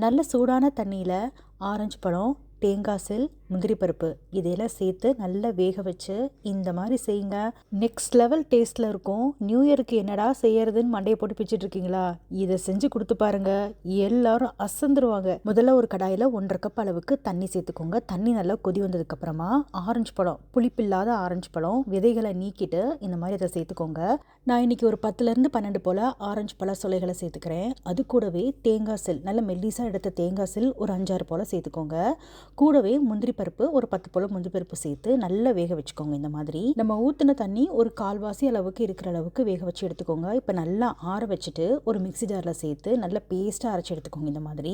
நல்ல சூடான தண்ணியில் ஆரஞ்சு பழம், தேங்காய் சில், முந்திரி பருப்பு இதையெல்லாம் சேர்த்து நல்லா வேக வச்சு இந்த மாதிரி செய்யுங்க. நெக்ஸ்ட் லெவல் டேஸ்ட்டில் இருக்கும். நியூ இயருக்கு என்னடா செய்யறதுன்னு மண்டையை போட்டு பிச்சுட்டு இருக்கீங்களா, இதை செஞ்சு கொடுத்து பாருங்க, எல்லாரும் அசந்துருவாங்க. முதல்ல ஒரு கடாயில் 1.5 கப் அளவுக்கு தண்ணி சேர்த்துக்கோங்க. தண்ணி நல்லா கொதி வந்ததுக்கு அப்புறமா ஆரஞ்சு பழம், புளிப்பில்லாத ஆரஞ்சு பழம் விதைகளை நீக்கிட்டு இந்த மாதிரி அதை சேர்த்துக்கோங்க. நான் இன்னைக்கு ஒரு 10லேருந்து 12 போல் ஆரஞ்சு பழ சொலைகளை சேர்த்துக்கிறேன். அது கூடவே தேங்காய் சில், நல்ல மெல்லிசாக எடுத்த தேங்காய் சில் ஒரு 5-6 போல் சேர்த்துக்கோங்க. கூடவே முந்திரி பருப்பு ஒரு 10 போல் முந்திரி பருப்பு சேர்த்து நல்லா வேக வச்சுக்கோங்க. இந்த மாதிரி நம்ம ஊற்றின தண்ணி ஒரு கால்வாசி அளவுக்கு இருக்கிற அளவுக்கு வேக வச்சு எடுத்துக்கோங்க. இப்போ நல்லா ஆற வச்சுட்டு ஒரு மிக்ஸி ஜாரில் சேர்த்து நல்லா பேஸ்ட்டாக அரைச்சி எடுத்துக்கோங்க. இந்த மாதிரி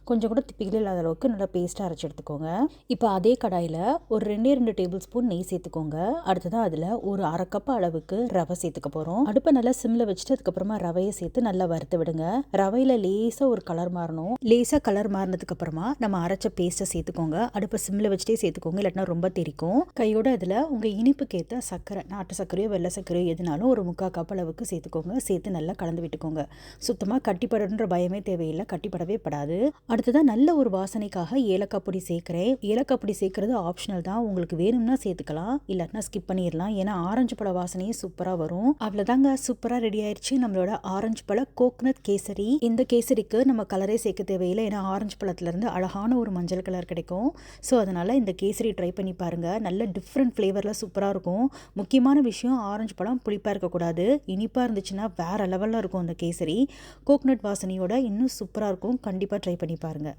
கொஞ்சம் கூட திப்பிகள் இல்லாத அளவுக்கு நல்லா பேஸ்ட்டாக அரைச்சி எடுத்துக்கோங்க. இப்போ அதே கடாயில் ஒரு 2 டேபிள் ஸ்பூன் நெய் சேர்த்துக்கோங்க. அடுத்ததான் அதில் ஒரு 1/2 கப் அளவுக்கு ரவை சேர்த்துக்க போகிறோம். அடுப்பை நல்லா சிம்மில் வச்சுட்டு அதுக்கப்புறமா ரவையை சேர்த்து நல்லா வறுத்து விடுங்க. ரவையில் லேசாக ஒரு கலர் மாறணும். லேசாக கலர் மாறினதுக்கு அப்புறமா நம்ம அரைச்ச பேஸ்ட்டை சேர்த்துக்கோங்க. அடுப்பை சிம்மில் வச்சுட்டே சேர்த்துக்கோங்க, இல்லாட்டினா ரொம்ப தெரிக்கும். கையோட அதில் உங்கள் இனிப்புக்கேற்ற சர்க்கரை, நாட்டு சர்க்கரையோ வெள்ளை சர்க்கரையோ எதுனாலும் ஒரு 3/4 கப் அளவுக்கு சேர்த்துக்கோங்க. சேர்த்து நல்லா கலந்து விட்டுக்கோங்க. சுத்தமாக கட்டிப்படன்ற பயமே தேவையில்லை, கட்டிப்படவே படாது. அடுத்ததான் நல்ல ஒரு வாசனைக்காக ஏலக்காய் பொடி சேர்க்குறேன். ஏலக்காய் பொடி சேர்க்குறது ஆப்ஷனல் தான், உங்களுக்கு வேணும்னா சேர்த்துக்கலாம், இல்லாட்டினா ஸ்கிப் பண்ணிடலாம். ஏன்னா ஆரஞ்சு பழ வாசனையே சூப்பராக வரும். அவ்வளோதாங்க, சூப்பராக ரெடி ஆயிடுச்சு நம்மளோட ஆரஞ்சு பழ கோகனட் கேசரி. இந்த கேசரிக்கு நம்ம கலரே சேர்க்க தேவையில்லை, ஏன்னா ஆரஞ்சு பழத்துலேருந்து அழகான ஒரு மஞ்சள் கலர் கிடைக்கும். ஸோ அதனால் இந்த கேசரி ட்ரை பண்ணி பாருங்கள். நல்ல டிஃப்ரெண்ட் ஃப்ளேவரில் சூப்பராக இருக்கும். முக்கியமான விஷயம், ஆரஞ்சு பழம் புளிப்பாக இருக்கக்கூடாது, இனிப்பாக இருந்துச்சுன்னா வேறு லெவலில் இருக்கும் அந்த கேசரி. கோகனட் வாசனையோட இன்னும் சூப்பராக இருக்கும். கண்டிப்பாக ட்ரை பண்ணி பாருங்கள்.